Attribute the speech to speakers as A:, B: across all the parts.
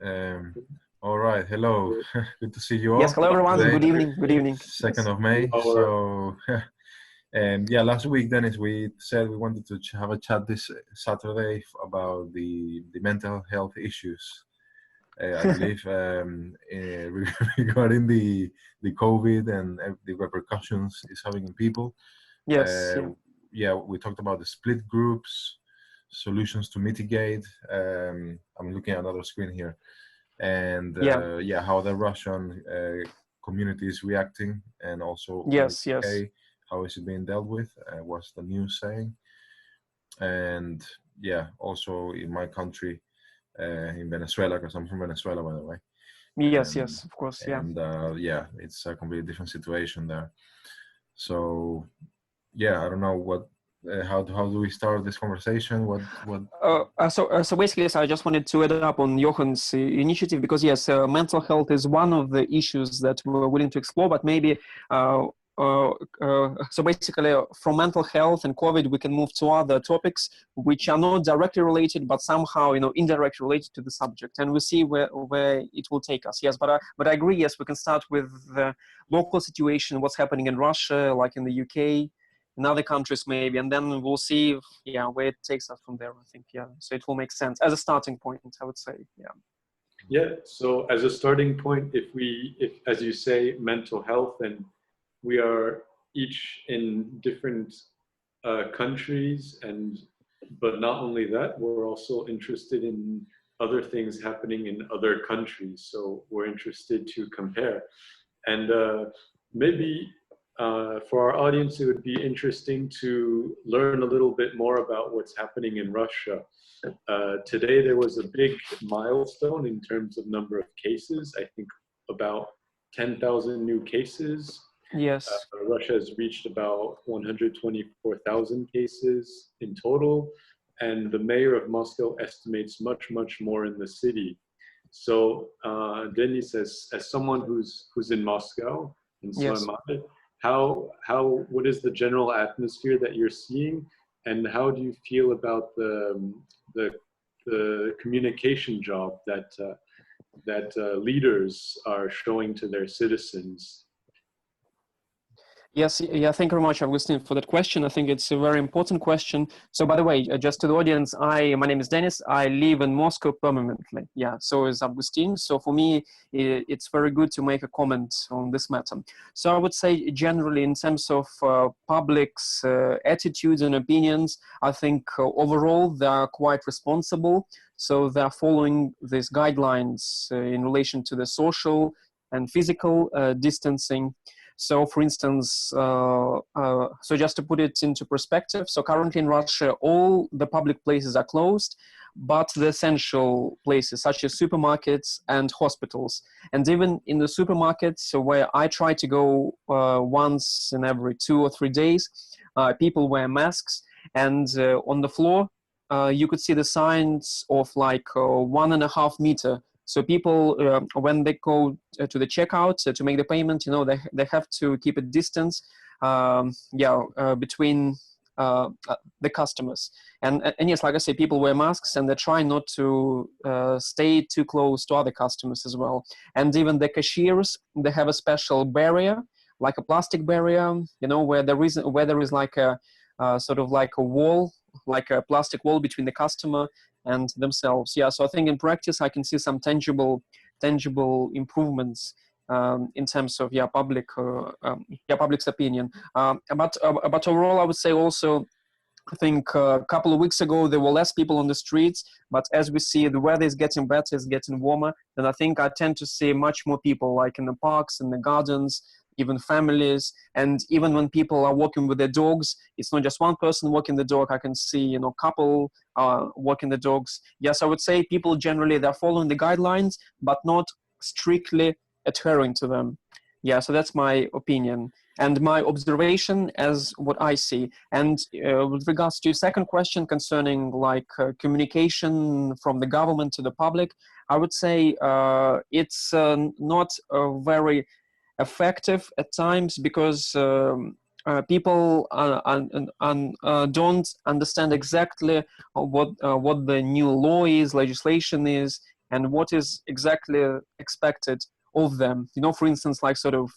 A: Um, all right, hello. Good to see you
B: Yes,
A: all
B: hello everyone.
A: today,
B: Good evening. Good evening.
A: 2nd
B: Yes.
A: of May.
C: Our
A: So, yeah, last week, Dennis, we said we wanted to have a chat this Saturday about the mental health issues. I believe regarding the COVID and the repercussions it's having in people.
B: Yes.
A: Uh,
B: Yeah.
A: yeah, we talked about the split groups, solutions to mitigate. I'm looking at another screen here, and
B: Yeah.
A: yeah, how the Russian community is reacting, and also in the
B: Yes. Yes.
A: UK, how is it being dealt with? What's the news saying? And yeah, also in my country, in Venezuela, because I'm from Venezuela, by the way.
B: Yes.
A: Um,
B: Yes. Of course. Yeah.
A: and yeah, it's a completely different situation there. So yeah, I don't know what. How do we start this conversation? What?
B: So basically, so I just wanted to add up on Johan's initiative because yes, mental health is one of the issues that we're willing to explore. But maybe so basically, from mental health and COVID, we can move to other topics which are not directly related, but somehow indirectly related to the subject, and we see where it will take us. Yes, but I agree. Yes, we can start with the local situation, what's happening in Russia, like in the UK. In other countries maybe, and then we'll see where it takes us from there. I think so it will make sense as a starting point, I would say.
C: Yeah, so as a starting point, if as you say, mental health, and we are each in different countries, but not only that, we're also interested in other things happening in other countries. So we're interested to compare, and maybe for our audience, it would be interesting to learn a little bit more about what's happening in Russia. Today, there was a big milestone in terms of number of cases. I think about 10,000 new cases.
B: Yes.
C: Russia has reached about 124,000 cases in total, and the mayor of Moscow estimates much, much more in the city. So, Denis, as someone who's in Moscow, and so
B: Yes.
C: am I, what is the general atmosphere that you're seeing, and how do you feel about the communication job that leaders are showing to their citizens?
B: Yes, yeah, thank you very much, Augustine, for that question. I think it's a very important question. So, by the way, just to the audience, my name is Dennis. I live in Moscow permanently. Yeah, so is Augustine. So for me, it's very good to make a comment on this matter. So I would say generally in terms of public's attitudes and opinions, I think overall they are quite responsible. So they're following these guidelines in relation to the social and physical distancing. So, for instance, so just to put it into perspective, so currently in Russia, all the public places are closed, but the essential places such as supermarkets and hospitals. And even in the supermarkets, so where I try to go once in every 2 or 3 days, people wear masks, and on the floor, you could see the signs of like 1.5 meter. So people, when they go to the checkout to make the payment, they have to keep a distance, between the customers. And yes, like I say, people wear masks and they try not to stay too close to other customers as well. And even the cashiers, they have a special barrier, like a plastic barrier, where there is like a sort of like a wall, like a plastic wall between the customer and themselves. Yeah, so I think in practice I can see some tangible improvements in terms of public's opinion. But overall, I would say also, I think a couple of weeks ago there were less people on the streets, but as we see the weather is getting better, it's getting warmer, then I think I tend to see much more people, like in the parks, in the gardens, even families, and even when people are walking with their dogs, it's not just one person walking the dog. I can see couple walking the dogs. Yes, I would say people generally, they're following the guidelines, but not strictly adhering to them. Yeah, so that's my opinion and my observation as what I see. And with regards to your second question concerning like communication from the government to the public, I would say it's not very effective at times because people don't understand exactly what the new law is, legislation is, and what is exactly expected of them. You know, for instance, like sort of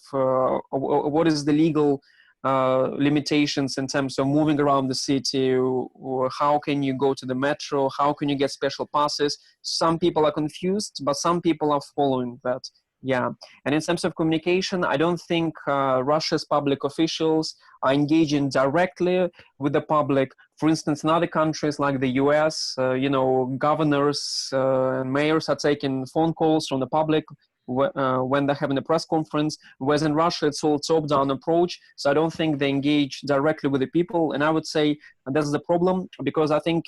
B: what is the legal limitations in terms of moving around the city, or how can you go to the metro, how can you get special passes. Some people are confused, but some people are following that. Yeah, and in terms of communication, I don't think Russia's public officials are engaging directly with the public. For instance, in other countries like the US, you know, governors and mayors are taking phone calls from the public when they're having a press conference, whereas in Russia it's all top-down approach. So I don't think they engage directly with the people, and I would say that's the problem, because I think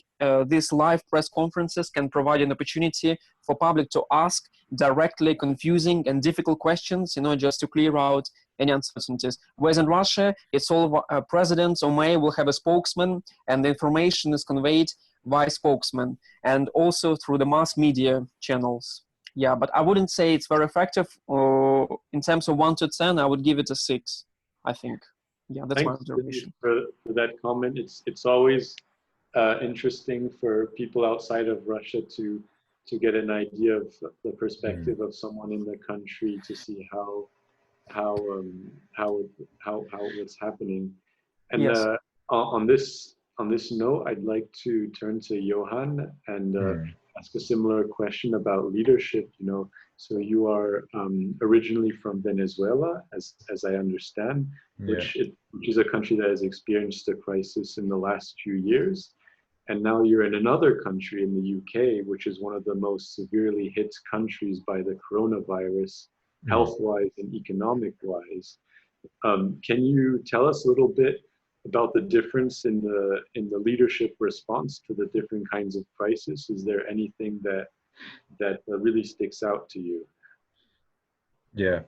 B: these live press conferences can provide an opportunity for public to ask directly confusing and difficult questions, you know, just to clear out any uncertainties. Whereas in Russia, it's all president or mayor will have a spokesman, and the information is conveyed by spokesman, and also through the mass media channels. Yeah, but I wouldn't say it's very effective. Or in terms of 1 to 10, I would give it a 6, I think. Yeah, that's my observation.
C: For that comment. It's always interesting for people outside of Russia to get an idea of the perspective of someone in the country, to see how what's happening. And
B: Yes.
C: on this note, I'd like to turn to Johan and ask a similar question about leadership. You know, so you are originally from Venezuela, as I understand, which is a country that has experienced a crisis in the last few years. And now you're in another country, in the UK, which is one of the most severely hit countries by the coronavirus, health-wise and economic-wise. Can you tell us a little bit about the difference in the leadership response to the different kinds of crisis? Is there anything that really sticks out to you?
A: Yeah,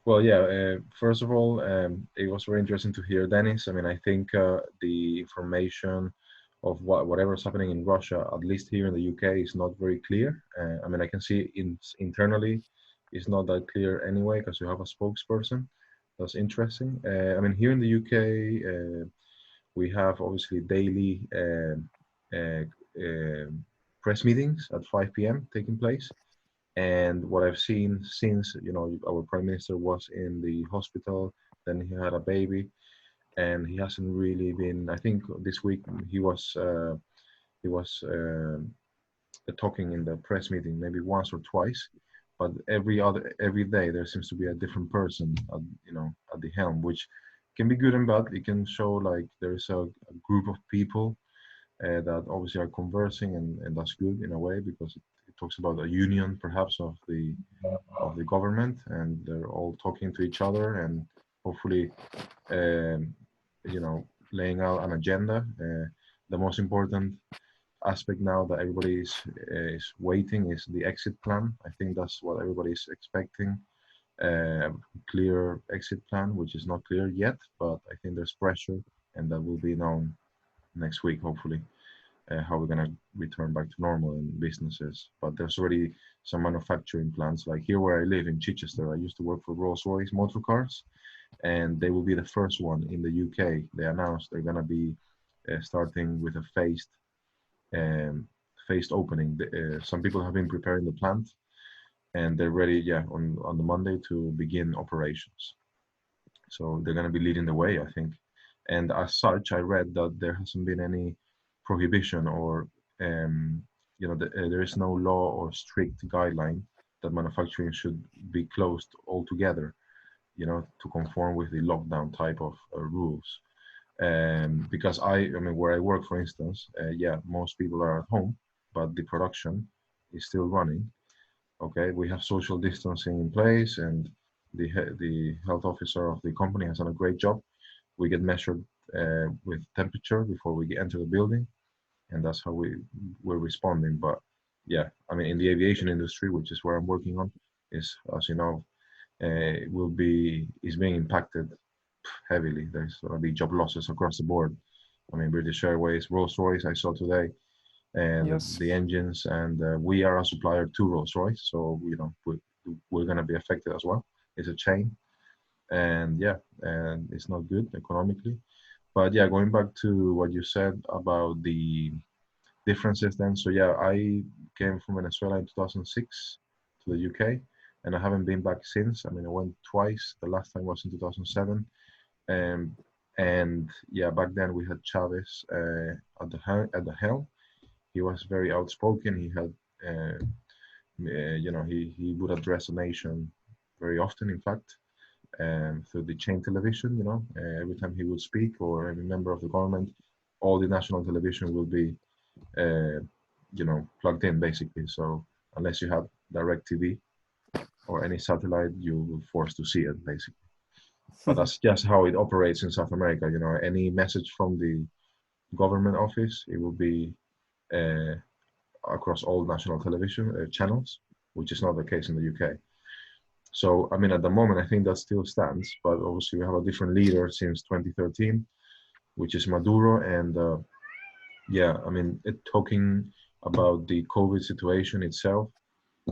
A: well, yeah. First of all, it was very interesting to hear Dennis. I mean, I think the information of whatever's happening in Russia, at least here in the UK, is not very clear. I mean, I can see internally, it's not that clear anyway, because you have a spokesperson. That's interesting. I mean, here in the UK, we have obviously daily press meetings at 5 p.m. taking place. And what I've seen since, you know, our prime minister was in the hospital, then he had a baby, and he hasn't really been. I think this week he was talking in the press meeting maybe once or twice, but every day there seems to be a different person, at the helm, which can be good and bad. It can show like there's a group of people that obviously are conversing, and that's good in a way, because it talks about a union perhaps of the government, and they're all talking to each other, and hopefully laying out an agenda. The most important aspect now that everybody is waiting is the exit plan. I think that's what everybody is expecting. Clear exit plan, which is not clear yet, but I think there's pressure, and that will be known next week, hopefully, how we're going to return back to normal in businesses. But there's already some manufacturing plants, like here where I live in Chichester. I used to work for Rolls-Royce motor cars, and they will be the first one in the UK. They announced they're going to be starting with a phased opening. Some people have been preparing the plant, and they're ready, on the Monday to begin operations. So they're going to be leading the way, I think. And as such, I read that there hasn't been any prohibition, or there is no law or strict guideline that manufacturing should be closed altogether, to conform with the lockdown type of rules. Because I mean, where I work, for instance, most people are at home, but the production is still running. Okay, we have social distancing in place, and the health officer of the company has done a great job. We get measured with temperature before we enter the building, and that's how we're responding. But yeah, I mean, in the aviation industry, which is where I'm working on, is, as you know, is being impacted heavily. There's going to be job losses across the board. I mean, British Airways, Rolls-Royce, I saw today, and
B: Yes.
A: the engines, and we are a supplier to Rolls-Royce, so we're going to be affected as well. It's a chain, and and it's not good economically. But yeah, going back to what you said about the differences then. So yeah, I came from Venezuela in 2006 to the UK, and I haven't been back since. I mean, I went twice. The last time was in 2007. And yeah, back then we had Chavez at the helm. He was very outspoken. He had, he would address a nation very often, in fact, through the chain television. Every time he would speak, or any member of the government, all the national television will be, plugged in basically. So unless you have direct TV or any satellite, you will forced to see it basically. But that's just how it operates in South America. Any message from the government office, it will be across all national television channels, which is not the case in the UK. So, I mean, at the moment, I think that still stands, but obviously we have a different leader since 2013, which is Maduro. And talking about the COVID situation itself,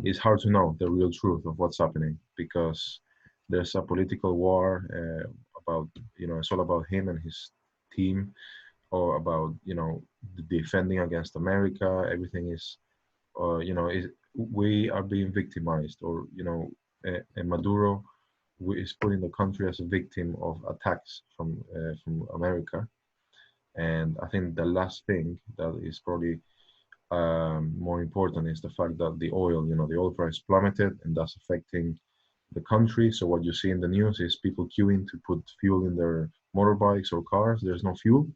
A: it's hard to know the real truth of what's happening, because there's a political war about, it's all about him and his team, or about, defending against America. Everything is, we are being victimized, or, and Maduro is putting the country as a victim of attacks from America. And I think the last thing that is probably more important is the fact that the oil price plummeted, and that's affecting the country. So what you see in the news is people queuing to put fuel in their motorbikes or cars. There's no fuel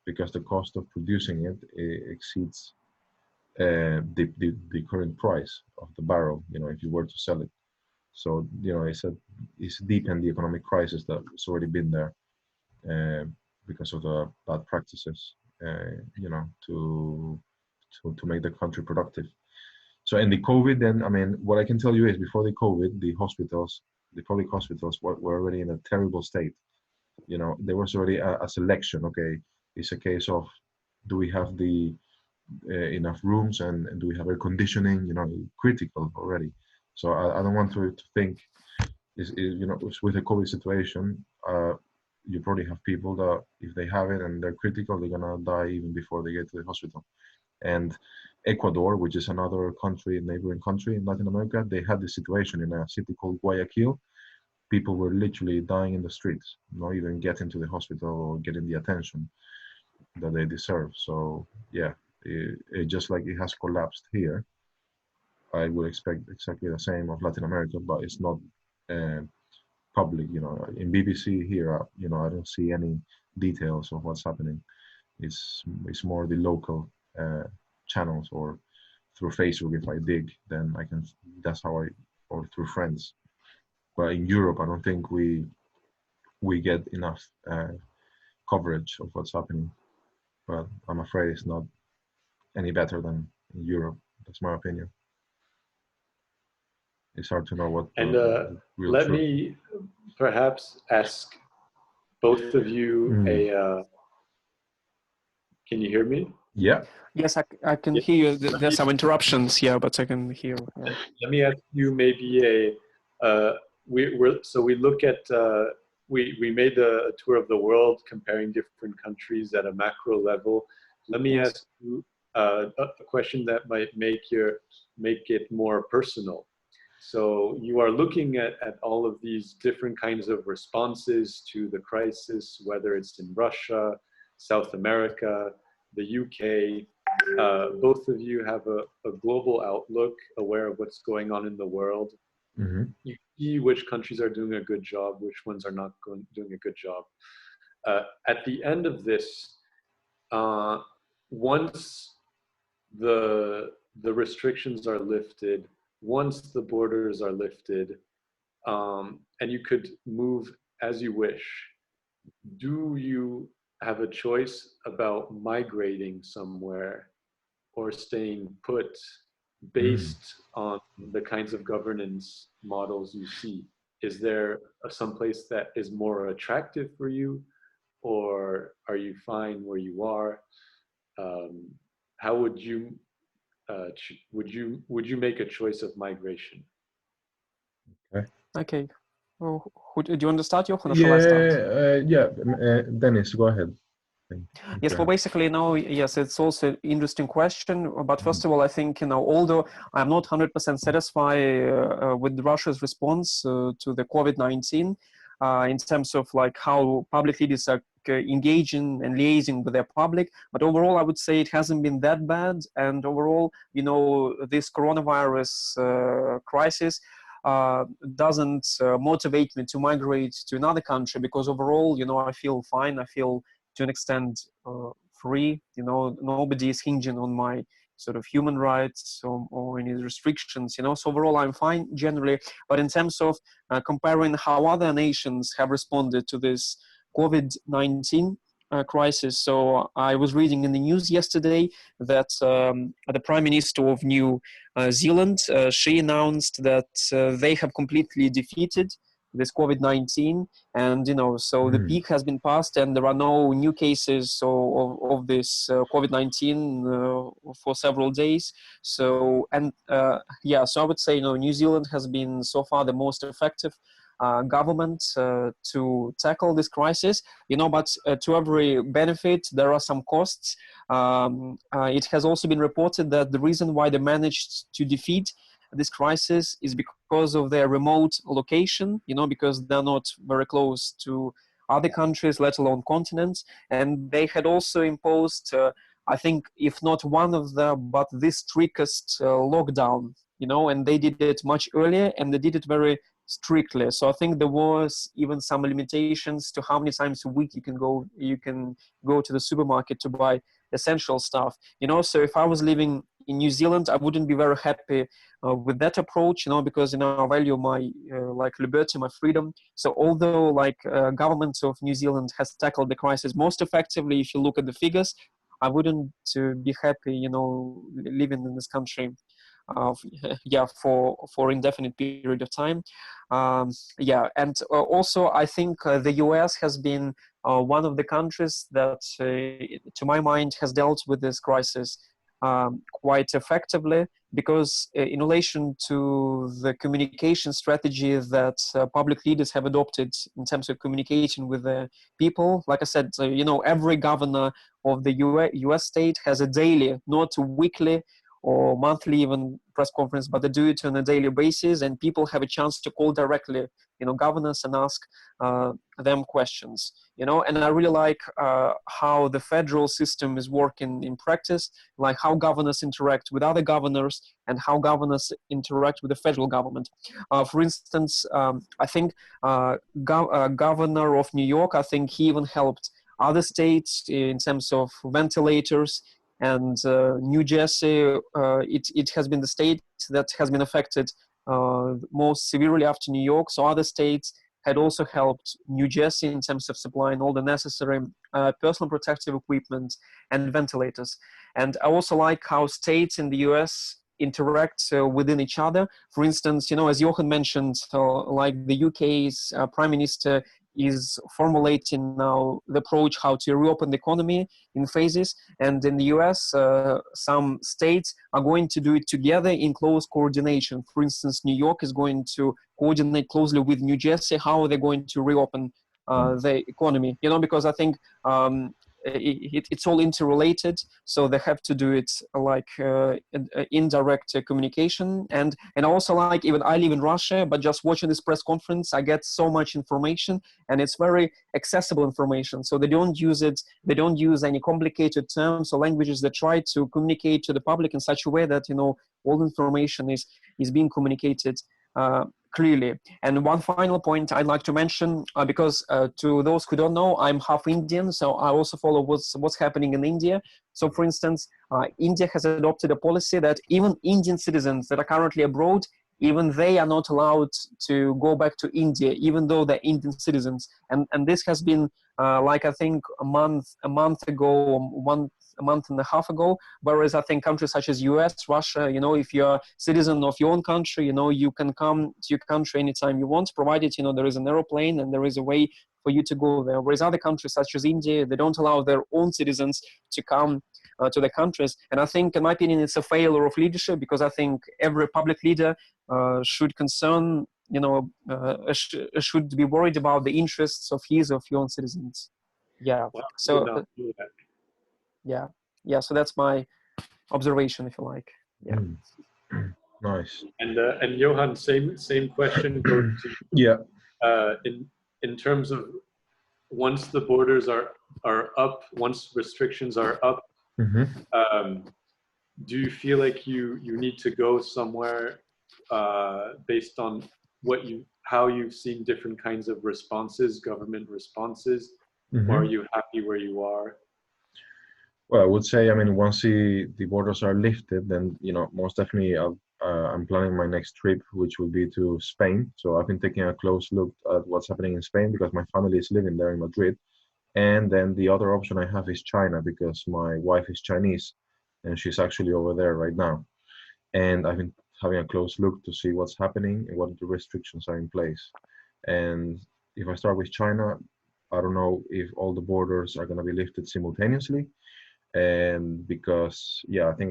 A: because the cost of producing it exceeds the current price of the barrel, if you were to sell it. So, it's deepened the economic crisis that's already been there because of the bad practices, to make the country productive. So in the COVID, then, I mean, what I can tell you is before the COVID, the public hospitals were already in a terrible state. There was already a selection. Okay, it's a case of, do we have the enough rooms, and do we have air conditioning? Critical already. So I don't want to think with the COVID situation, you probably have people that if they have it and they're critical, they're gonna die even before they get to the hospital. And Ecuador, which is another country, neighboring country in Latin America, they had this situation in a city called Guayaquil. People were literally dying in the streets, not even getting to the hospital or getting the attention that they deserve. So yeah, it just like it has collapsed here, I would expect exactly the same of Latin America, but it's not public. In BBC here, I don't see any details of what's happening. It's more the local channels, or through Facebook. If I dig, then I can. That's how or through friends. But in Europe, I don't think we get enough coverage of what's happening. But I'm afraid it's not any better than in Europe. That's my opinion. It's hard to know what.
C: And
A: real
C: let
A: truth.
C: me perhaps ask both of you can you hear me?
A: Yeah.
B: Yes, I can hear you. There's some interruptions here, but I can hear. Yeah.
C: Let me ask you maybe we look at we made a tour of the world comparing different countries at a macro level. Let me ask you a question that might make it more personal. So you are looking at all of these different kinds of responses to the crisis, whether it's in Russia, South America, the UK. Both of you have a global outlook, aware of what's going on in the world.
A: Mm-hmm.
C: You see which countries are doing a good job, which ones are not doing a good job. At the end of this, once the restrictions are lifted, once the borders are lifted, and you could move as you wish, do you have a choice about migrating somewhere or staying put based on the kinds of governance models you see? Is there some place that is more attractive for you, or are you fine where you are? How would you would you make a choice of migration?
B: Okay. Well, do you want to start, Jochen, or shall I start?
A: Dennis, go ahead.
B: Yes, well, basically, no, yes, it's also an interesting question. But first of all, I think, although I'm not 100% satisfied with Russia's response to the COVID-19 in terms of like how public leaders are engaging and liaising with their public, but overall, I would say it hasn't been that bad. And overall, this coronavirus crisis doesn't motivate me to migrate to another country, because overall, I feel fine. I feel to an extent free. Nobody is hinging on my sort of human rights or any restrictions. So overall, I'm fine generally. But in terms of comparing how other nations have responded to this COVID-19 crisis, so I was reading in the news yesterday that the Prime Minister of New Zealand, she announced that they have completely defeated this COVID-19, and so the peak has been passed, and there are no new cases of this COVID-19 for several days. So so I would say New Zealand has been so far the most effective government to tackle this crisis. But to every benefit there are some costs. It has also been reported that the reason why they managed to defeat this crisis is because of their remote location, because they're not very close to other countries, let alone continents. And they had also imposed, I think, if not one of the, but the strictest lockdown, and they did it much earlier, and they did it very strictly. So I think there was even some limitations to how many times a week you can go to the supermarket to buy essential stuff. So if I was living in New Zealand, I wouldn't be very happy with that approach, because I value my liberty, my freedom. So although government of New Zealand has tackled the crisis most effectively, if you look at the figures, I wouldn't be happy, living in this country for indefinite period of time. And also I think the US has been one of the countries that, to my mind, has dealt with this crisis quite effectively, because in relation to the communication strategy that public leaders have adopted in terms of communicating with the people, like I said, every governor of the US state has a daily, not a weekly or monthly even press conference, but they do it on a daily basis, and people have a chance to call directly, governors and ask them questions, and I really like how the federal system is working in practice, like how governors interact with other governors and how governors interact with the federal government. For instance, I think governor of New York, I think he even helped other states in terms of ventilators. And New Jersey, it has been the state that has been affected most severely after New York. So other states had also helped New Jersey in terms of supplying all the necessary personal protective equipment and ventilators. And I also like how states in the US interact within each other. For instance, as Johan mentioned, like the UK's Prime Minister is formulating now the approach how to reopen the economy in phases. And in the US, some states are going to do it together in close coordination. For instance, New York is going to coordinate closely with New Jersey how they're going to reopen the economy, because I think it's all interrelated, so they have to do it like indirect communication. And also, like, even I live in Russia, but just watching this press conference, I get so much information, and it's very accessible information. So they don't use any complicated terms or languages. They try to communicate to the public in such a way that all information is being communicated clearly. And one final point I'd like to mention, because to those who don't know, I'm half Indian, so I also follow what's happening in India. So for instance, India has adopted a policy that even Indian citizens that are currently abroad, even they are not allowed to go back to India, even though they're Indian citizens. And this has been I think a month ago, a month and a half ago. Whereas I think countries such as US, Russia, if you're a citizen of your own country, you can come to your country anytime you want, provided, there is an aeroplane and there is a way for you to go there. Whereas other countries such as India, they don't allow their own citizens to come to their countries. And I think, in my opinion, it's a failure of leadership, because I think every public leader should should be worried about the interests of his or her own citizens. Yeah.
C: Wow, I did
B: So
C: not know that.
B: yeah. So that's my observation, if you like. Yeah.
A: Mm. Nice.
C: And Johan, same question goes to
A: Yeah.
C: in terms of once the borders are up, once restrictions are up,
A: Hmm.
C: um, do you feel like you need to go somewhere based on how you've seen different kinds of responses, government responses, or are
A: Hmm.
C: you happy where you are?
A: Well, I would say, I mean, once the borders are lifted, then, most definitely I'm planning my next trip, which will be to Spain. So I've been taking a close look at what's happening in Spain because my family is living there in Madrid. And then the other option I have is China because my wife is Chinese and she's actually over there right now. And I've been having a close look to see what's happening and what the restrictions are in place. And if I start with China, I don't know if all the borders are going to be lifted simultaneously, and because I think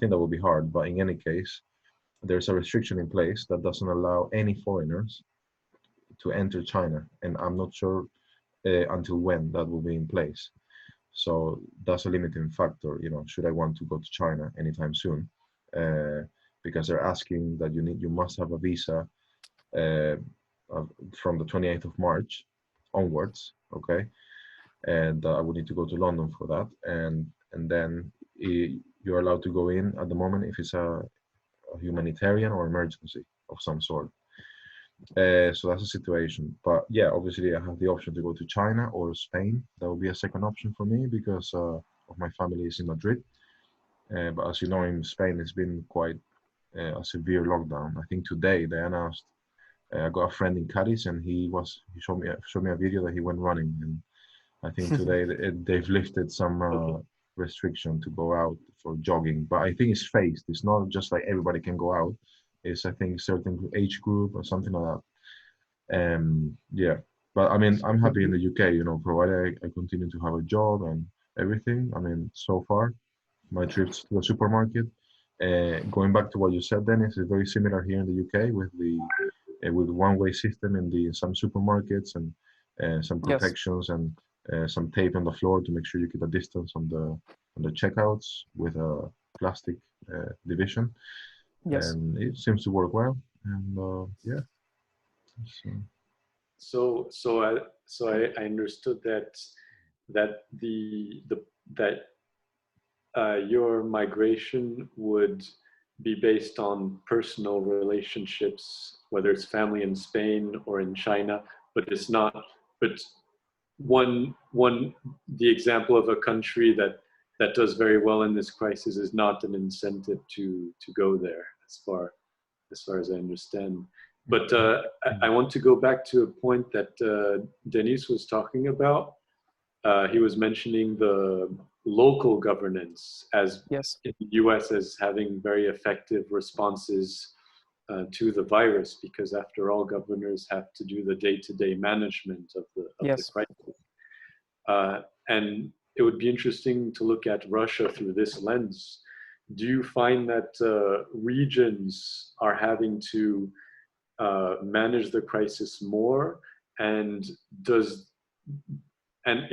A: that will be hard. But in any case, there's a restriction in place that doesn't allow any foreigners to enter China, and I'm not sure until when that will be in place. So that's a limiting factor. Should I want to go to China anytime soon? Uh, because they're asking that you must have a visa uh, from the 28th of March onwards. Okay, and I would need to go to London for that, and then you're allowed to go in at the moment if it's a humanitarian or emergency of some sort. So that's the situation. But yeah, obviously I have the option to go to China or Spain. That would be a second option for me because of my family is in Madrid. But as you know, in Spain, it's been quite a severe lockdown. I think today they announced. I got a friend in Cadiz, and he showed me a video that he went running, and I think today they've lifted some
C: Okay.
A: restriction to go out for jogging, but I think it's phased. It's not just like everybody can go out. It's I think certain age group or something like that. Yeah, but I mean I'm happy in the UK. Provided I continue to have a job and everything. I mean so far my trips to the supermarket. Going back to what you said, Dennis, is very similar here in the UK with the with one-way system in some supermarkets and some
B: Yes.
A: protections and some tape on the floor to make sure you keep a distance on the checkouts with a plastic division,
B: Yes.
A: and it seems to work well. And yeah, so,
C: So I understood that that your migration would be based on personal relationships, whether it's family in Spain or in China, but it's not. But one the example of a country that does very well in this crisis is not an incentive to go there, as far as I understand. But I want to go back to a point that Denis was talking about. He was mentioning the local governance as
B: Yes.
C: in the US as having very effective responses to the virus, because after all, governors have to do the day-to-day management of the
B: Yes.
C: crisis. And it would be interesting to look at Russia through this lens. Do you find that regions are having to manage the crisis more, and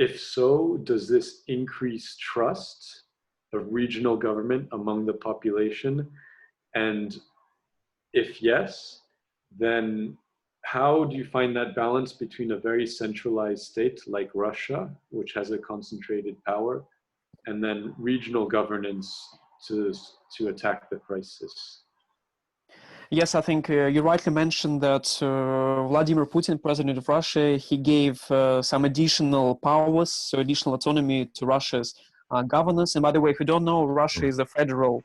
C: if so, does this increase trust of regional government among the population? And if yes, then how do you find that balance between a very centralized state like Russia, which has a concentrated power, and then regional governance to attack the crisis?
B: Yes, I think you rightly mentioned that Vladimir Putin, president of Russia, he gave some additional powers, so additional autonomy to Russia's governors. And by the way, if you don't know, Russia is a federal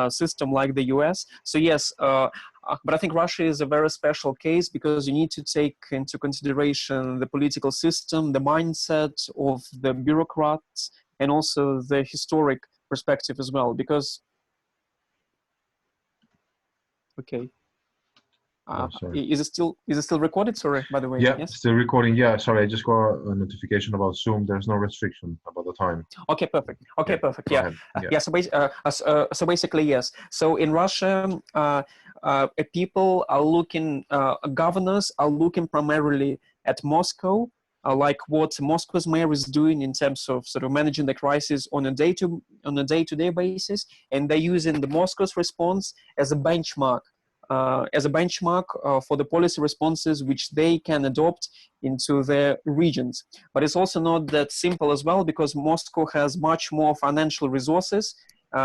B: system like the US. So yes, but I think Russia is a very special case because you need to take into consideration the political system, the mindset of the bureaucrats, and also the historic perspective as well. Because, okay.
A: sorry.
B: Is it still recorded? Sorry, by the way.
A: Yeah,
B: Yes.
A: still recording. Yeah, sorry, I just got a notification about Zoom. There's no restriction about the time.
B: Okay, perfect. Okay,
A: Yeah,
B: perfect.
A: go
B: Yeah,
A: ahead. Yeah.
B: yeah. So basically, yes. So in Russia, people are looking, governors are looking primarily at Moscow like what Moscow's mayor is doing in terms of sort of managing the crisis on a day-to-day basis, and they're using the Moscow's response as a benchmark. For the policy responses which they can adopt into their regions. But it's also not that simple as well, because Moscow has much more financial resources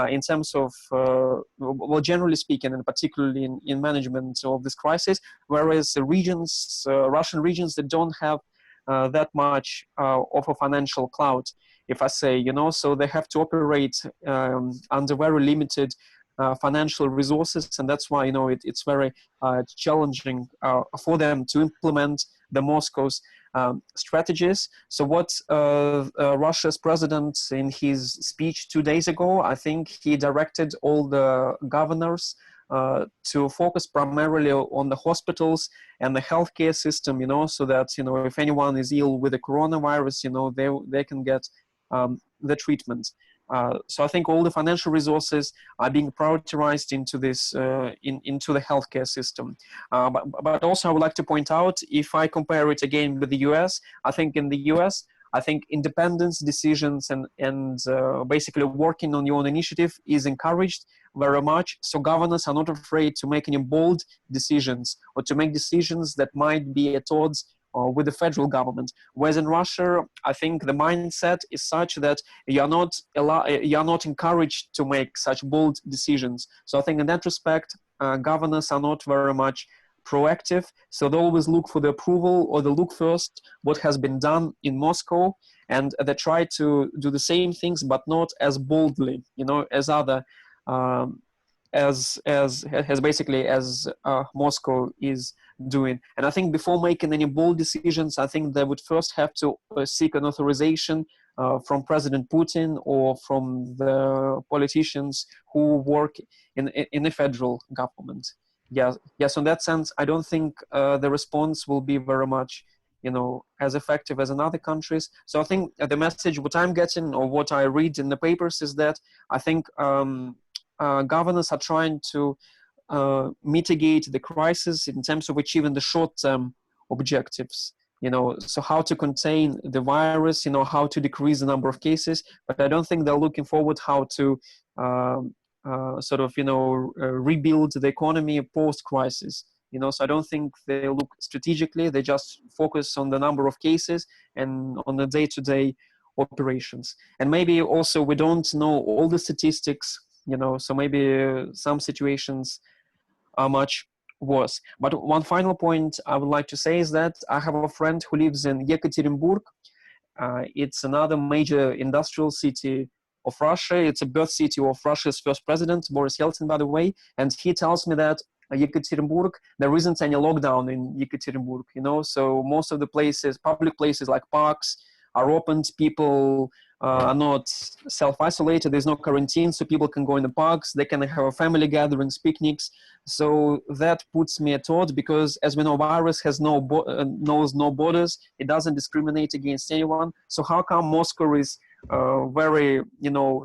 B: in terms of, well, generally speaking, and particularly in management of this crisis, whereas the regions, Russian regions that don't have that much of a financial clout, if I say, so they have to operate under very limited financial resources, and that's why it's very challenging for them to implement the Moscow's strategies. So what Russia's president in his speech 2 days ago, I think he directed all the governors to focus primarily on the hospitals and the healthcare system, so that if anyone is ill with the coronavirus, they can get the treatment. So I think all the financial resources are being prioritized into this into the healthcare system. But also I would like to point out, if I compare it again with the US, I think in the US, I think independence, decisions, and basically working on your own initiative is encouraged very much. So governors are not afraid to make any bold decisions or to make decisions that might be at odds with the federal government. Whereas in Russia, I think the mindset is such that you're not encouraged to make such bold decisions. So I think in that respect, governors are not very much proactive. So they always look for the approval, or they look first what has been done in Moscow, and they try to do the same things, but not as boldly, as other as Moscow is doing. And I think before making any bold decisions, I think they would first have to seek an authorization from President Putin or from the politicians who work in the federal government. Yes. In that sense, I don't think the response will be very much, as effective as in other countries. So I think the message, what I'm getting or what I read in the papers, is that I think governors are trying to mitigate the crisis in terms of achieving the short-term objectives. So how to contain the virus, how to decrease the number of cases, but I don't think they're looking forward how to rebuild the economy post-crisis. So I don't think they look strategically. They just focus on the number of cases and on the day-to-day operations. And maybe also we don't know all the statistics, so maybe some situations are much worse. But one final point I would like to say is that I have a friend who lives in Yekaterinburg. It's another major industrial city of Russia. It's a birth city of Russia's first president, Boris Yeltsin, by the way. And he tells me that Yekaterinburg, there isn't any lockdown in Yekaterinburg, so most of the places, public places like parks, are opened. People are not self-isolated. There's no quarantine, so people can go in the parks. They can have family gatherings, picnics. So that puts me at odds, because as we know, virus has knows no borders. It doesn't discriminate against anyone. So how come Moscow is very,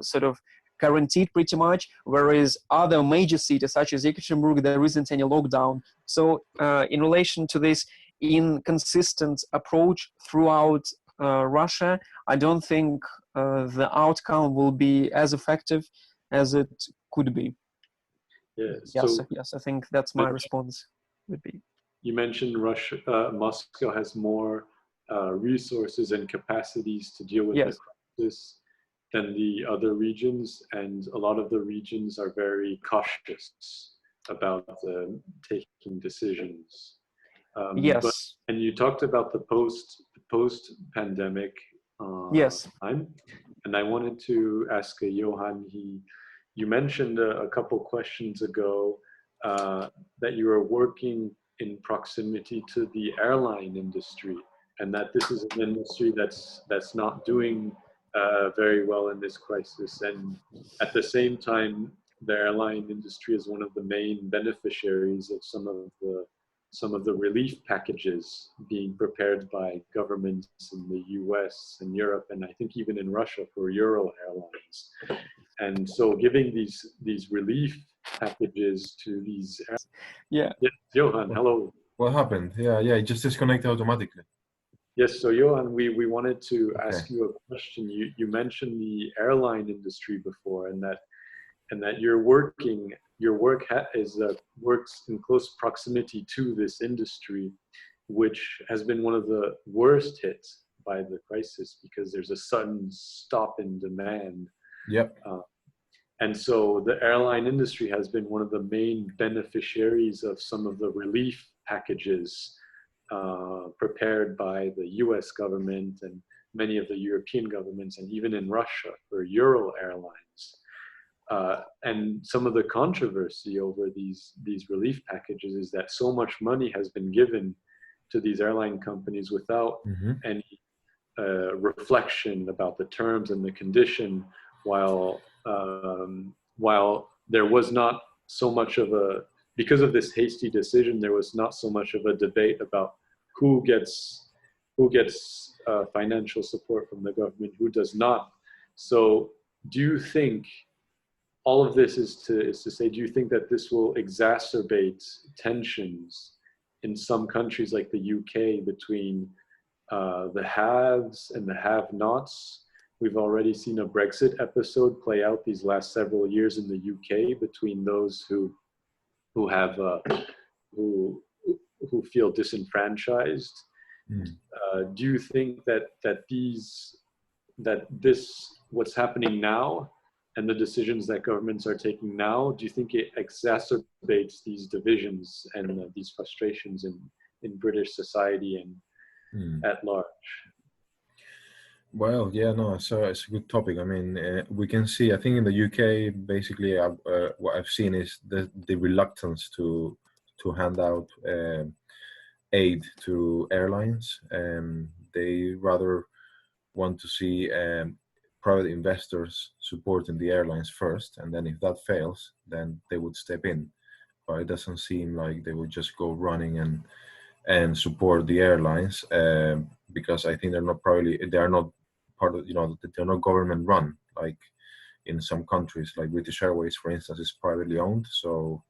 B: sort of guaranteed pretty much, whereas other major cities such as Yekaterinburg, there isn't any lockdown? So in relation to this inconsistent approach throughout Russia, I don't think the outcome will be as effective as it could be. Yes, I think that's my response would be.
C: You mentioned Moscow has more resources and capacities to deal with the crisis than the other regions, and a lot of the regions are very cautious about taking decisions.
B: Yes.
C: And you talked about the post-pandemic time, and I wanted to ask Johan. You mentioned a couple questions ago that you are working in proximity to the airline industry, and that this is an industry that's not doing very well in this crisis. And at the same time, the airline industry is one of the main beneficiaries of some of the relief packages being prepared by governments in the US and Europe, and I think even in Russia for Euro Airlines. And so giving these relief packages to these
B: Yeah.
C: Johan, hello.
A: What happened? Yeah, it just disconnected automatically.
C: Yes, so Johan, we wanted to
A: Okay.
C: ask you a question. You mentioned the airline industry before, and that your work works in close proximity to this industry, which has been one of the worst hit by the crisis because there's a sudden stop in demand.
A: Yep.
C: And so the airline industry has been one of the main beneficiaries of some of the relief packages prepared by the US government and many of the European governments, and even in Russia for Euro Airlines. And some of the controversy over these relief packages is that so much money has been given to these airline companies without any reflection about the terms and the condition, while there was not so much of a, because of this hasty decision, there was not so much of a debate about who gets financial support from the government, who does not. So do you think all of this is to say, do you think that this will exacerbate tensions in some countries like the UK between the haves and the have-nots? We've already seen a Brexit episode play out these last several years in the UK between those who have who feel disenfranchised. Do you think that this what's happening now and the decisions that governments are taking now, do you think it exacerbates these divisions and these frustrations in British society and at large?
A: Well, yeah, no, so it's a good topic. I mean, we can see, I think in the UK, basically, what I've seen is the reluctance to hand out aid to airlines. They rather want to see private investors supporting the airlines first, and then if that fails, then they would step in. But it doesn't seem like they would just go running and support the airlines, because I think they are not part of, they're not government run, like in some countries, like British Airways, for instance, is privately owned. So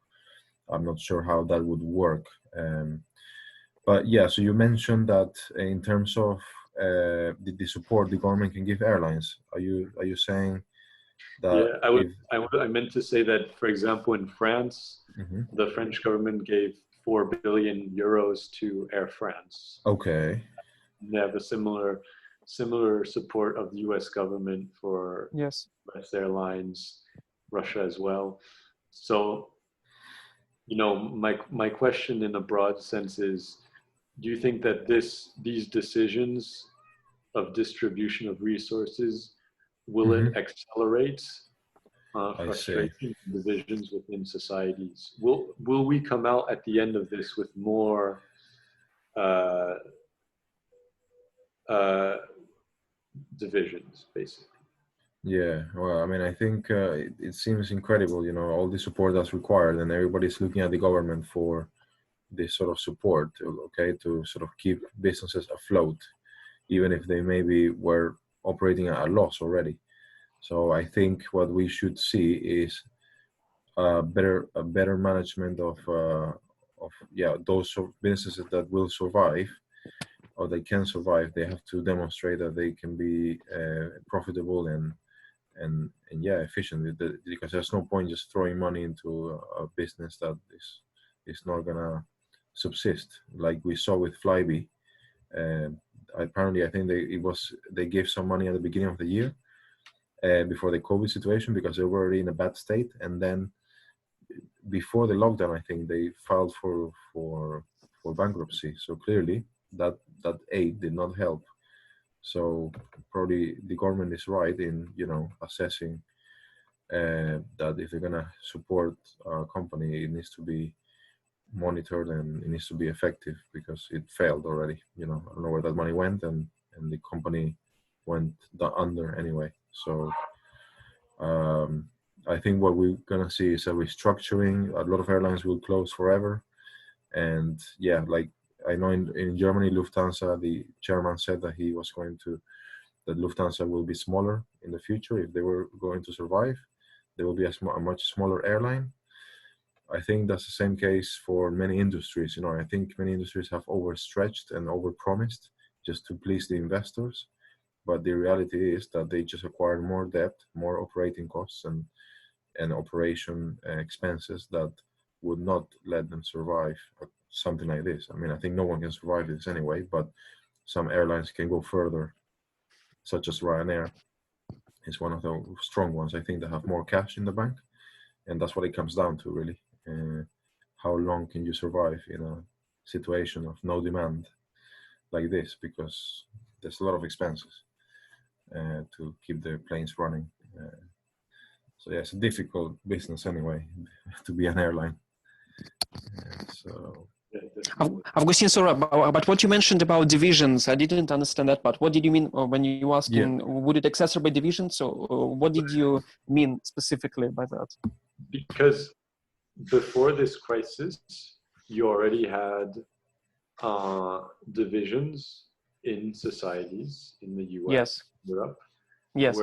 A: I'm not sure how that would work. But yeah, so you mentioned that in terms of the support the government can give airlines. Are you saying that?
C: Yeah, I meant to say that, for example, in France, the French government gave 4 billion euros to Air France.
A: Okay.
C: They have a similar support of the U.S. government for
B: Yes.
C: U.S. airlines, Russia as well. So, my question in a broad sense is, do you think that these decisions of distribution of resources, will it accelerate frustration and divisions within societies? Will we come out at the end of this with more divisions, basically?
A: Yeah, well, I mean, I think it seems incredible, all the support that's required, and everybody's looking at the government for this sort of support, okay, to sort of keep businesses afloat, even if they maybe were operating at a loss already. So I think what we should see is a better management of those businesses that will survive, or they can survive. They have to demonstrate that they can be profitable and efficient, because there's no point just throwing money into a business that is not gonna subsist, like we saw with Flybe. Apparently, I think they gave some money at the beginning of the year before the COVID situation, because they were already in a bad state, and then before the lockdown, I think they filed for bankruptcy. So clearly, that aid did not help. So probably the government is right in assessing that if they're gonna support a company, it needs to be monitored and it needs to be effective, because it failed already. I don't know where that money went, and the company went under anyway. So I think what we're gonna see is a restructuring. A lot of airlines will close forever, and yeah, like I know in Germany, Lufthansa, the chairman said that that Lufthansa will be smaller in the future. If they were going to survive, they will be a much smaller airline. I think that's the same case for many industries. I think many industries have overstretched and overpromised just to please the investors. But the reality is that they just acquired more debt, more operating costs, and operation expenses that would not let them survive something like this. I mean, I think no one can survive this anyway, but some airlines can go further, such as Ryanair is one of the strong ones. I think they have more cash in the bank, and that's what it comes down to, really. How long can you survive in a situation of no demand like this? Because there's a lot of expenses to keep the planes running. So yeah, it's a difficult business anyway to be an airline. So.
B: Augustine, sorry, but what you mentioned about divisions, I didn't understand that part. What did you mean when you asking, would it exacerbate divisions? So what did you mean specifically by that?
C: Because before this crisis, you already had divisions in societies in the US,
B: yes.
C: Europe,
B: yes.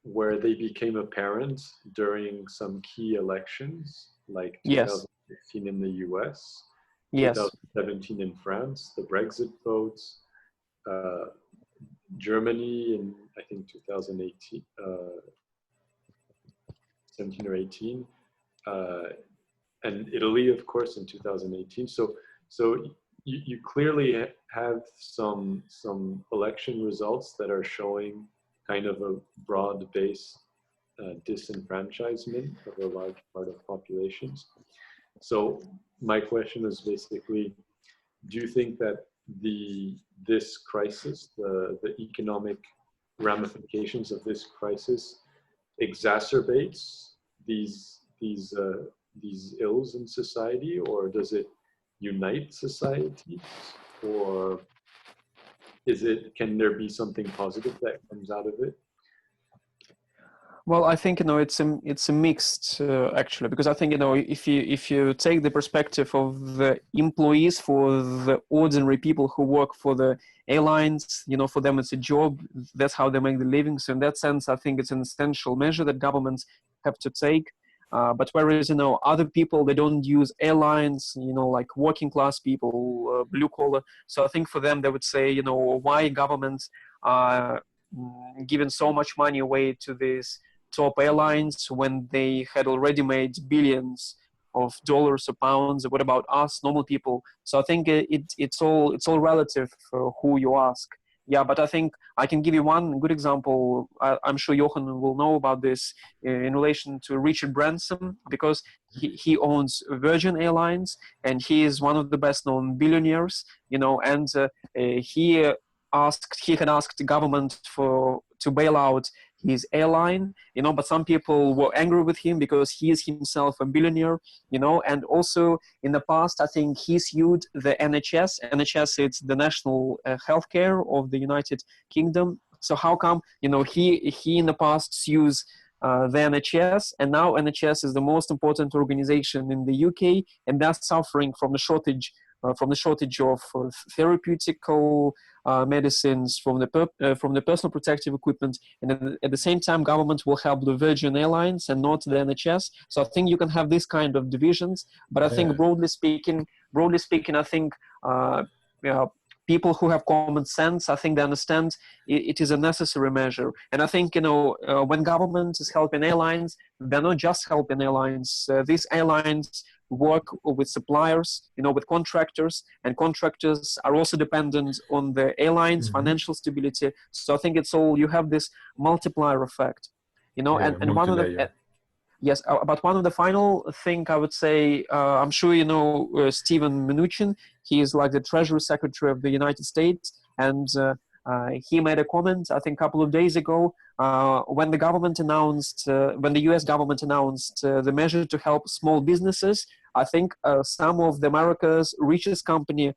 C: where they became apparent during some key elections, like 2016 in the US,
B: yes.
C: 2017 in France, the Brexit votes, Germany in, I think, 2018, 17 or 18, and Italy, of course, in 2018. So you clearly have some election results that are showing kind of a broad-based disenfranchisement of a large part of populations. So my question is basically, do you think that this crisis, the economic ramifications of this crisis, exacerbates these ills in society, or does it unite society, or can there be something positive that comes out of it?
B: Well, I think it's a mixed actually, because I think if you take the perspective of the employees, for the ordinary people who work for the airlines, for them it's a job, that's how they make the living. So in that sense, I think it's an essential measure that governments have to take. But whereas other people, they don't use airlines, like working class people, blue collar. So I think for them they would say, why governments are giving so much money away to these top airlines when they had already made billions of dollars or pounds. What about us, normal people? So I think it's all relative who you ask. Yeah, but I think I can give you one good example. I'm sure Johan will know about this in relation to Richard Branson, because he owns Virgin Airlines and he is one of the best known billionaires, and he had asked the government to bail out his airline, but some people were angry with him because he is himself a billionaire, and also in the past, I think he sued the NHS. NHS, it's the national healthcare of the United Kingdom. So how come, he in the past sues the NHS, and now NHS is the most important organization in the UK, and they're suffering from the shortage of therapeutical medicines, from the personal protective equipment, and at the same time, government will help the Virgin Airlines and not the NHS. So I think you can have this kind of divisions, but I think broadly speaking, I think people who have common sense, I think they understand it is a necessary measure. And I think, when government is helping airlines, they're not just helping airlines. These airlines work with suppliers, with contractors, and contractors are also dependent on the airlines' financial stability. So I think it's all, you have this multiplier effect, and one of the, yes, but one of the final thing I would say, I'm sure Steven Mnuchin. He is like the Treasury Secretary of the United States, and he made a comment, I think, a couple of days ago, when the U.S. government announced the measure to help small businesses. I think some of the America's richest company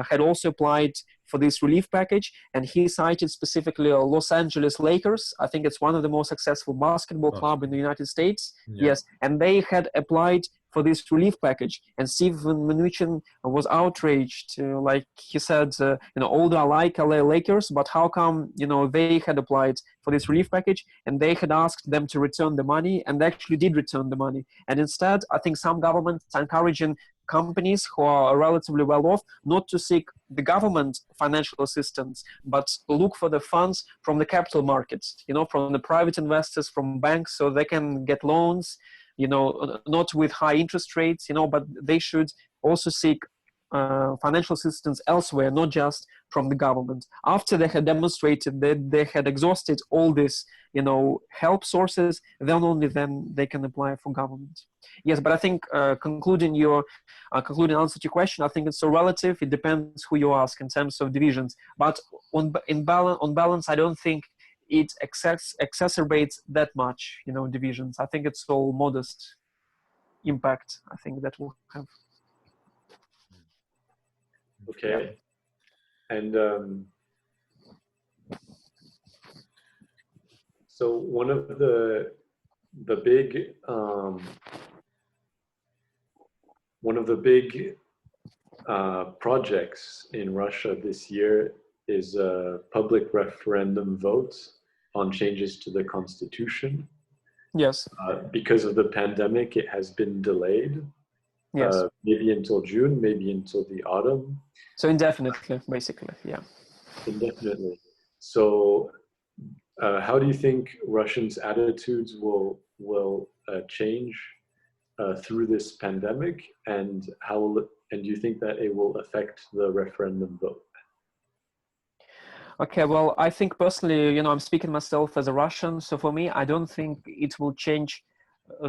B: had also applied for this relief package, and he cited specifically Los Angeles Lakers. I think it's one of the most successful basketball club in the United States. Yes, and they had applied for this relief package, and Steven Mnuchin was outraged. Like he said, although I like LA Lakers, but how come they had applied for this relief package and they had asked them to return the money, and they actually did return the money. And instead, I think some governments are encouraging companies who are relatively well off not to seek the government financial assistance, but look for the funds from the capital markets, from the private investors, from banks, so they can get loans, not with high interest rates, but they should also seek financial assistance elsewhere, not just from the government. After they had demonstrated that they had exhausted all these, help sources, then only then they can apply for government. Yes, but I think concluding answer to your question, I think it's so relative. It depends who you ask in terms of divisions. But on balance, I don't think it exacerbates that much, divisions. I think it's all modest impact, I think, that will have.
C: Okay. And so one of the big projects in Russia this year is a public referendum vote on changes to the constitution.
B: Yes.
C: Because of the pandemic, it has been delayed.
B: Yes.
C: Maybe until June, maybe until the autumn.
B: So indefinitely, basically, yeah.
C: Indefinitely. So how do you think Russians' attitudes will change through this pandemic, and do you think that it will affect the referendum vote?
B: Okay, well, I think personally, I'm speaking myself as a Russian, so for me, I don't think it will change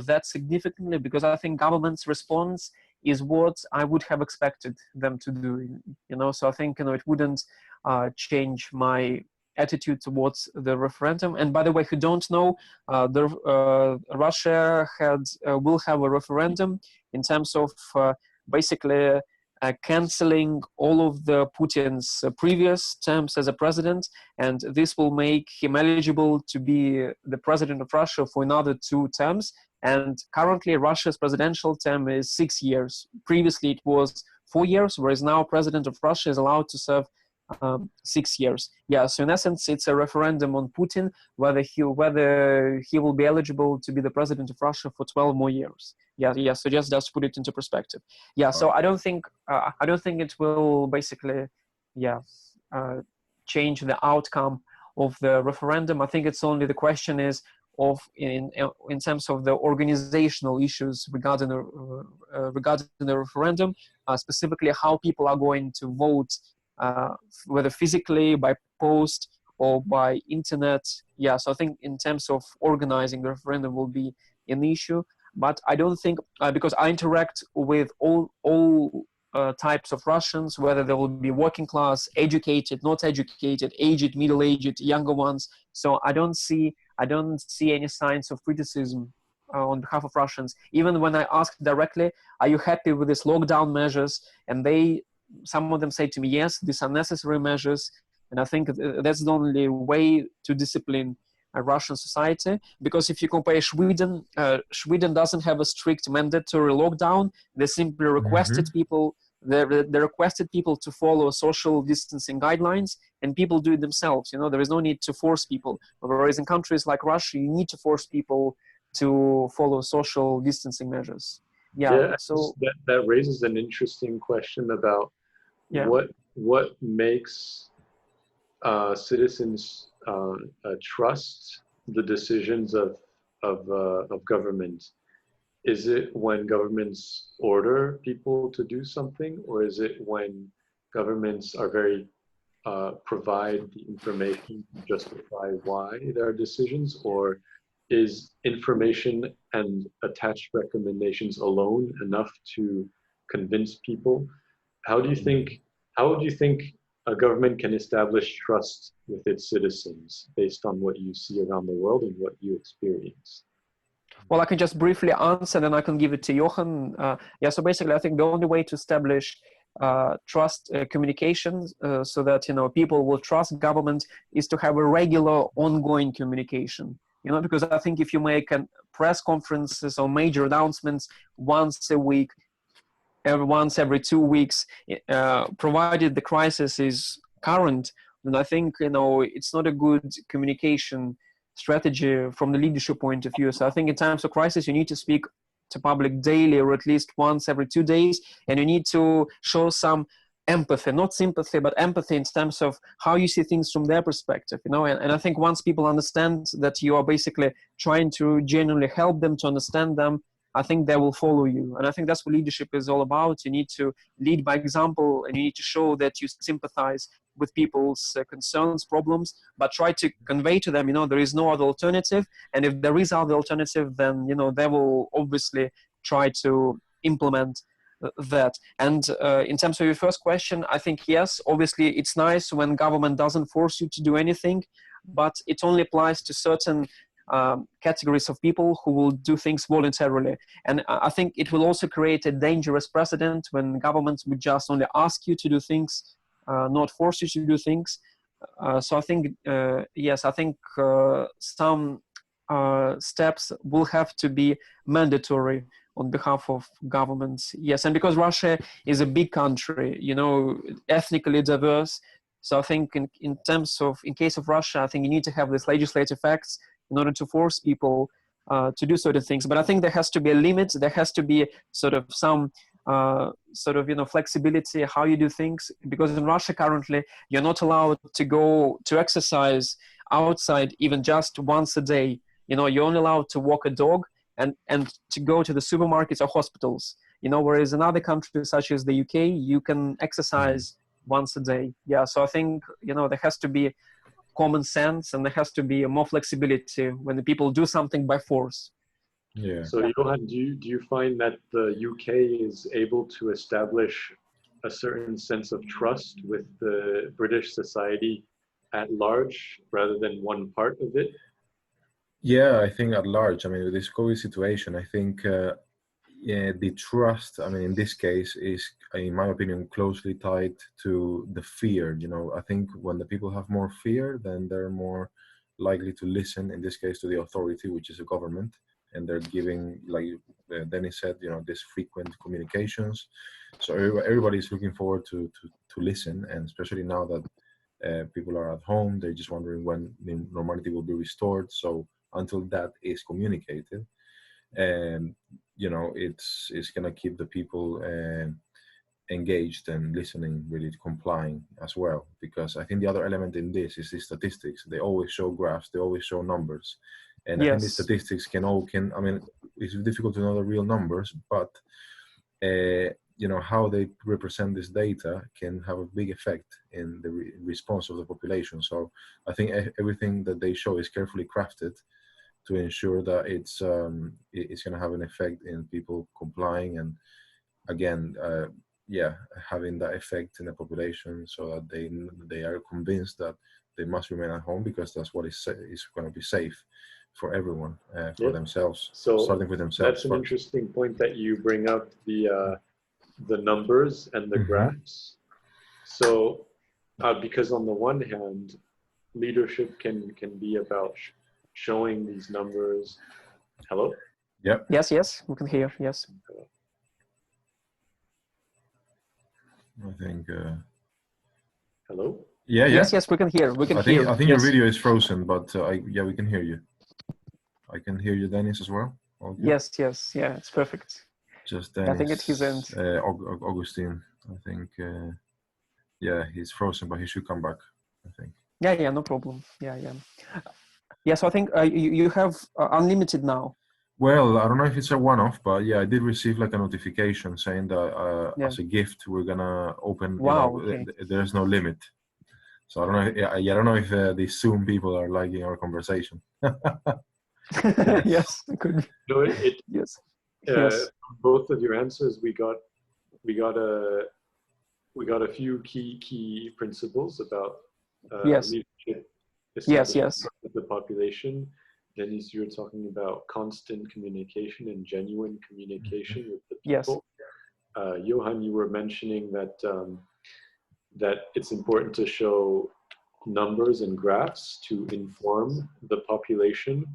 B: that significantly, because I think government's response is what I would have expected them to do, so I think, it wouldn't change my attitude towards the referendum. And by the way, who don't know, Russia will have a referendum in terms of basically canceling all of the Putin's previous terms as a president, and this will make him eligible to be the president of Russia for another 2 terms. And currently, Russia's presidential term is 6 years. Previously, it was 4 years, whereas now president of Russia is allowed to serve 6 years. Yeah, so in essence, it's a referendum on Putin, whether he will be eligible to be the president of Russia for 12 more years. Yeah. So just put it into perspective. Yeah. So I don't think it will basically, change the outcome of the referendum. I think it's only the question is of in terms of the organizational issues regarding the referendum, specifically how people are going to vote. Whether physically, by post, or by internet. Yeah, so I think in terms of organizing the referendum will be an issue. But I don't think, because I interact with all types of Russians, whether they will be working class, educated, not educated, aged, middle-aged, younger ones. So I don't see any signs of criticism on behalf of Russians. Even when I ask directly, are you happy with these lockdown measures? And some of them say to me, yes, these are necessary measures. And I think that's the only way to discipline a Russian society. Because if you compare Sweden, Sweden doesn't have a strict mandatory lockdown. They simply requested people, they requested people to follow social distancing guidelines, and people do it themselves. There is no need to force people. Whereas in countries like Russia, you need to force people to follow social distancing measures. Yeah, so
C: that raises an interesting question about what makes citizens trust the decisions of government. Is it when governments order people to do something, or is it when governments are provide the information to justify why there are decisions, or is information and attached recommendations alone enough to convince people? How do you think a government can establish trust with its citizens based on what you see around the world and what you experience?
B: Well, I can just briefly answer, then I can give it to Johan. So basically, I think the only way to establish trust communications so that people will trust government is to have a regular, ongoing communication. Because I think if you make press conferences or major announcements once a week, once every 2 weeks, provided the crisis is current, then I think it's not a good communication strategy from the leadership point of view. So I think in times of crisis, you need to speak to public daily or at least once every 2 days, and you need to show some empathy, not sympathy, but empathy in terms of how you see things from their perspective, you know. And I think once people understand that you are basically trying to genuinely help them, to understand them, I think they will follow you. And I think that's what leadership is all about. You need to lead by example, and you need to show that you sympathize with people's concerns, problems, but try to convey to them, you know, there is no other alternative. And if there is other alternative, then, you know, they will obviously try to implement that. And in terms of your first question, I think yes, obviously it's nice when government doesn't force you to do anything, but it only applies to certain categories of people who will do things voluntarily. And I think it will also create a dangerous precedent when governments would just only ask you to do things, not force you to do things. So I think, yes, I think some steps will have to be mandatory on behalf of governments. Yes, and because Russia is a big country, you know, ethnically diverse. So I think in case of Russia, I think you need to have these legislative acts in order to force people to do certain things. But I think there has to be a limit. There has to be sort of some you know, flexibility how you do things, because in Russia currently you're not allowed to go to exercise outside even just once a day. You know, you're only allowed to walk a dog and to go to the supermarkets or hospitals. You know, whereas in other countries such as the UK, you can exercise once a day. Yeah, so I think, you know, there has to be common sense, and there has to be more flexibility when the people do something by force.
A: Yeah.
C: So Johan, do you find that the UK is able to establish a certain sense of trust with the British society at large rather than one part of it?
A: Yeah, I think at large, I mean, with this COVID situation, I think yeah, the trust, I mean, in this case is, in my opinion, closely tied to the fear. You know, I think when the people have more fear, then they're more likely to listen, in this case, to the authority, which is a government, and they're giving, like Dennis said, you know, this frequent communications. So everybody's looking forward to listen, and especially now that people are at home, they're just wondering when normality will be restored. So until that is communicated, and you know, it's gonna keep the people engaged and listening, really complying as well. Because I think the other element in this is the statistics. They always show graphs, they always show numbers, and I think the statistics can, I mean, it's difficult to know the real numbers, but you know, how they represent this data can have a big effect in the response of the population. So I think everything that they show is carefully crafted to ensure that it's going to have an effect in people complying, and again, yeah, having that effect in the population, so that they are convinced that they must remain at home, because that's what is going to be safe for everyone, for themselves,
C: so
A: starting with themselves.
C: That's an interesting point that you bring up, the numbers and the graphs. So because on the one hand, leadership can be about showing these numbers. Hello?
A: Yep.
B: Yes, we can hear. Yes.
A: I think.
C: Hello?
A: Yeah.
B: Yes, we can hear.
A: I think your video is frozen, but yeah, we can hear you. I can hear you, Dennis, as well.
B: Yes. Yeah, it's perfect.
A: Just Dennis.
B: I think it's his end.
A: Augustine, I think. Yeah, he's frozen, but he should come back, I think.
B: Yeah, no problem. Yeah, so I think you have unlimited now.
A: Well, I don't know if it's a one-off, but yeah, I did receive like a notification saying that as a gift we're gonna open.
B: Wow.
A: You know, there's no limit. So I don't know. I don't know if the Zoom people are liking our conversation.
B: Yes, it could be.
C: No,
B: yes.
C: Both of your answers, we got a few key principles about leadership.
B: Yes.
C: With the population. Dennis, you're talking about constant communication and genuine communication with the people. Yes. Johan, you were mentioning that that it's important to show numbers and graphs to inform the population.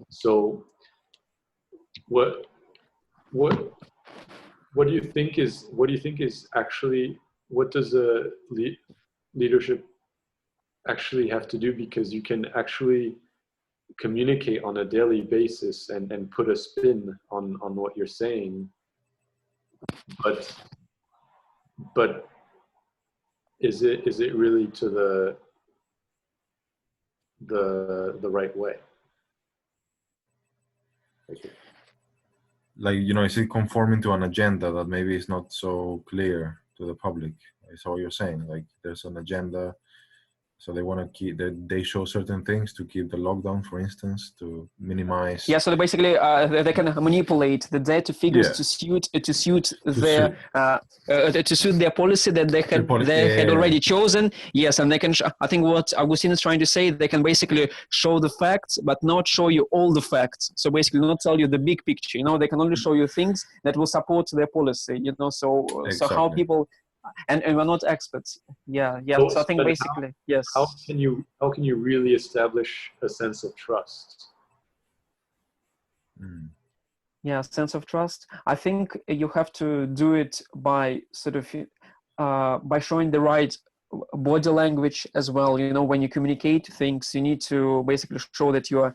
C: So, what do you think is actually, what does a leadership actually have to do? Because you can actually communicate on a daily basis and put a spin on what you're saying, but is it really to the right way?
A: Like, is it conforming to an agenda that maybe is not so clear to the public? Is that what you're saying? Like, there's an agenda, so they want to keep they show certain things to keep the lockdown, for instance, to minimize.
B: Yeah, so basically they can manipulate the data figures to suit their to suit their policy that they had already chosen. Yes, and they can. I think what Agustin is trying to say, they can basically show the facts, but not show you all the facts. So basically, not tell you the big picture. They can only show you things that will support their policy. So how people. And we're not experts. Yeah. So I think basically, yes.
C: How can you really establish a sense of trust?
B: Yeah, sense of trust. I think you have to do it by sort of by showing the right body language as well. When you communicate things, you need to basically show that you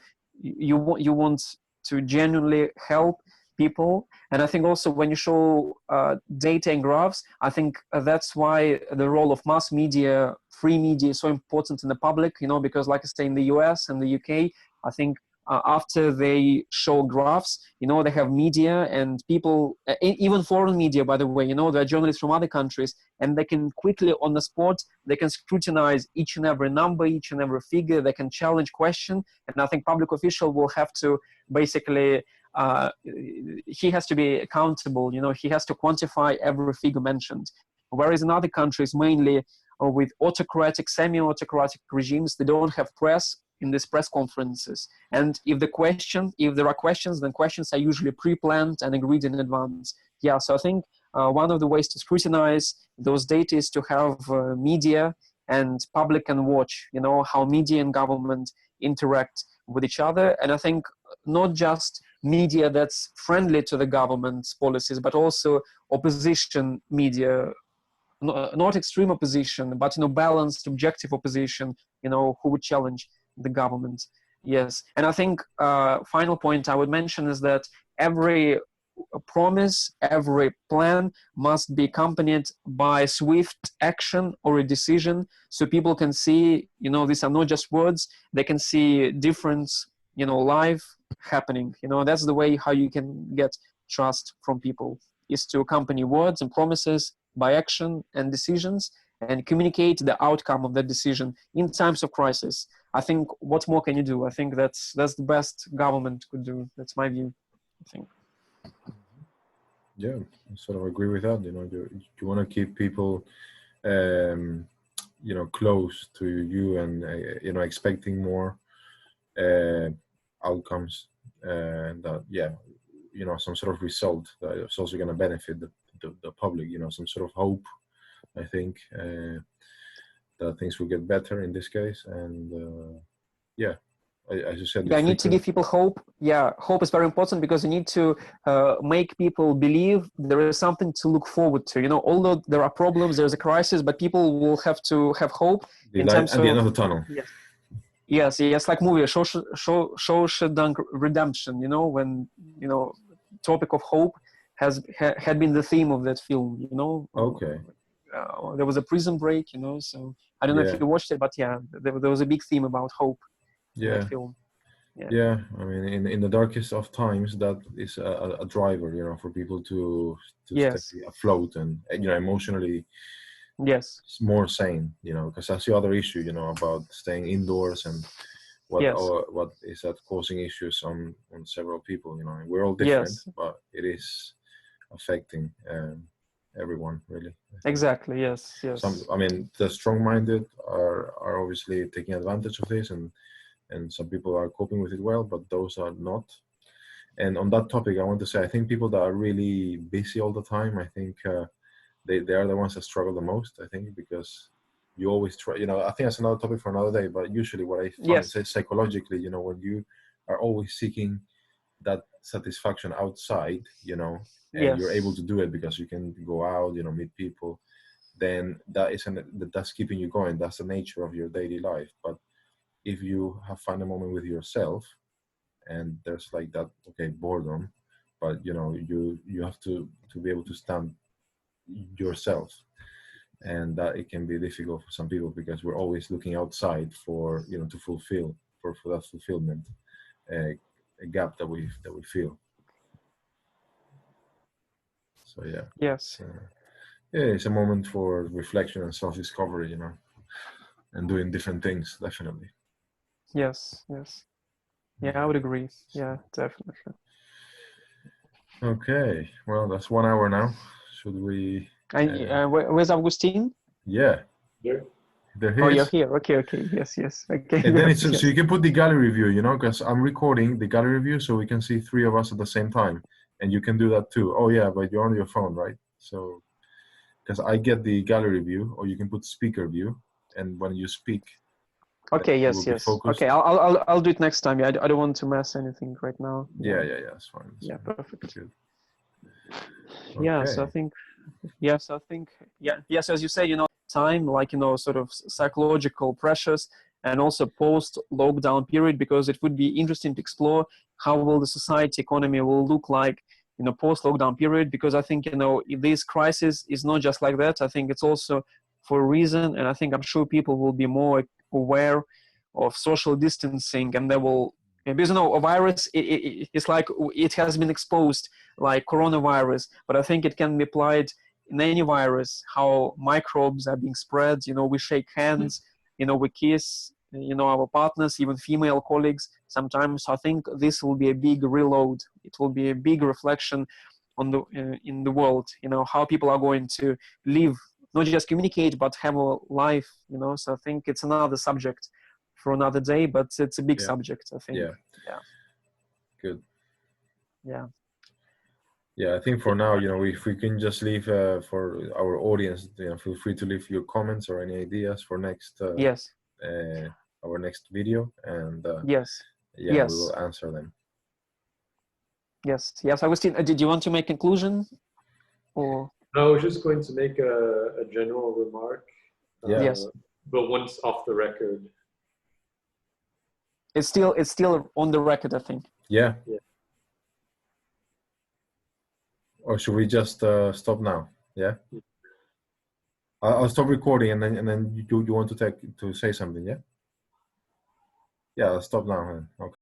B: want to genuinely help people. And I think also when you show data and graphs, I think that's why the role of mass media, free media is so important in the public, because like I say, in the US and the UK, I think after they show graphs, they have media and people, even foreign media, by the way, there are journalists from other countries, and they can quickly on the spot, they can scrutinize each and every number, each and every figure, they can challenge question. And I think public official will have to basically, he has to be accountable, he has to quantify every figure mentioned. Whereas in other countries, mainly with autocratic, semi-autocratic regimes, they don't have press in these press conferences. And if there are questions, then questions are usually pre-planned and agreed in advance. Yeah, so I think one of the ways to scrutinize those data is to have media and public can watch, how media and government interact with each other. And I think not just media that's friendly to the government's policies, but also opposition media, not extreme opposition, but balanced, objective opposition, who would challenge the government. Yes, and I think final point I would mention is that every promise, every plan must be accompanied by swift action or a decision, so people can see, these are not just words, they can see difference, live happening. That's the way how you can get trust from people, is to accompany words and promises by action and decisions, and communicate the outcome of that decision in times of crisis. I think what more can you do? I think that's the best government could do. That's my view, I think.
A: Yeah, I sort of agree with that. You want to keep people, close to you and, expecting more outcomes, and some sort of result that is also going to benefit the public, some sort of hope, I think, that things will get better in this case. And as you said,
B: I need to give people hope. Yeah, hope is very important, because you need to make people believe there is something to look forward to. Although there are problems, there's a crisis, but people will have to have hope in terms
A: at the end of the tunnel.
B: Yes, like movie Shawshank Redemption. When topic of hope had been the theme of that film.
A: Okay.
B: There was a prison break. So I don't know if you watched it, but yeah, there was a big theme about hope. That film.
A: Yeah, I mean, in the darkest of times, that is a driver, for people to stay afloat and emotionally more sane, because that's the other issue, about staying indoors and what is that causing issues on several people. We're all different, but it is affecting everyone, really.
B: Exactly. Yes.
A: The strong-minded are obviously taking advantage of this, and some people are coping with it well, but those are not. And on that topic, I want to say, I think people that are really busy all the time, I think they are the ones that struggle the most, I think, because you always try, I think that's another topic for another day, but usually what I find is psychologically, when you are always seeking that satisfaction outside, and you're able to do it because you can go out, meet people, then that's keeping you going. That's the nature of your daily life. But if you have find a moment with yourself, and there's like that, okay, boredom, but you know, you have to be able to stand yourself, and that it can be difficult for some people because we're always looking outside for, you know, to fulfill for that fulfillment, a gap that we feel. So yeah,
B: Yes.
A: yeah, it's a moment for reflection and self-discovery, you know, and doing different things, definitely.
B: Yes. Yes. Yeah, I would agree. Yeah, definitely.
A: Okay, well, that's 1 hour now. Should we?
B: And where's Augustine?
A: Yeah,
C: There.
A: there
B: Oh,
A: he
B: you're
A: is.
B: here. Okay, okay. Yes, yes. Okay.
A: And then
B: Yes,
A: it's so
B: yes.
A: you can put the gallery view, you know, because I'm recording the gallery view, so we can see 3 of us at the same time, and you can do that too. Oh yeah, but you're on your phone, right? So because I get the gallery view, or you can put speaker view, and when you speak,
B: Okay,
A: it will
B: yes,
A: be
B: yes.
A: focused.
B: Okay, I'll do it next time. Yeah, I don't want to mess anything right now.
A: Yeah, that's fine. That's
B: Yeah,
A: fine.
B: perfect.
A: Good.
B: Yeah,
A: Okay.
B: so I think, yes, as you say, you know, time, like, you know, sort of psychological pressures, and also post-lockdown period, because it would be interesting to explore how will the society economy will look like, you know, post-lockdown period, because I think, you know, if this crisis is not just like that, I think it's also for a reason, and I think I'm sure people will be more aware of social distancing, and they will, because, you know, a virus, it's like it has been exposed like coronavirus, but I think it can be applied in any virus, how microbes are being spread. You know, we shake hands, you know, we kiss, you know, our partners, even female colleagues sometimes. So I think this will be a big reload. It will be a big reflection on the in the world, you know, how people are going to live, not just communicate, but have a life, you know. So I think it's another subject for another day, but it's a big subject, I think.
A: Yeah. Good.
B: Yeah.
A: Yeah, I think for now, you know, if we can just leave for our audience, you know, feel free to leave your comments or any ideas for next
B: Yes.
A: our next video, and
B: Yes.
A: yeah,
B: Yes.
A: we will answer them.
B: Yes. Yes. Augustine, did you want to make conclusion, or?
C: No, I was just going to make a general remark.
A: Yeah.
B: Yes.
C: But once off the record.
B: It's still on the record, I think.
A: Yeah.
C: Yeah.
A: Or should we just stop now? Yeah. I'll stop recording, and then you want to say something? Yeah. Yeah. I'll stop now. Okay.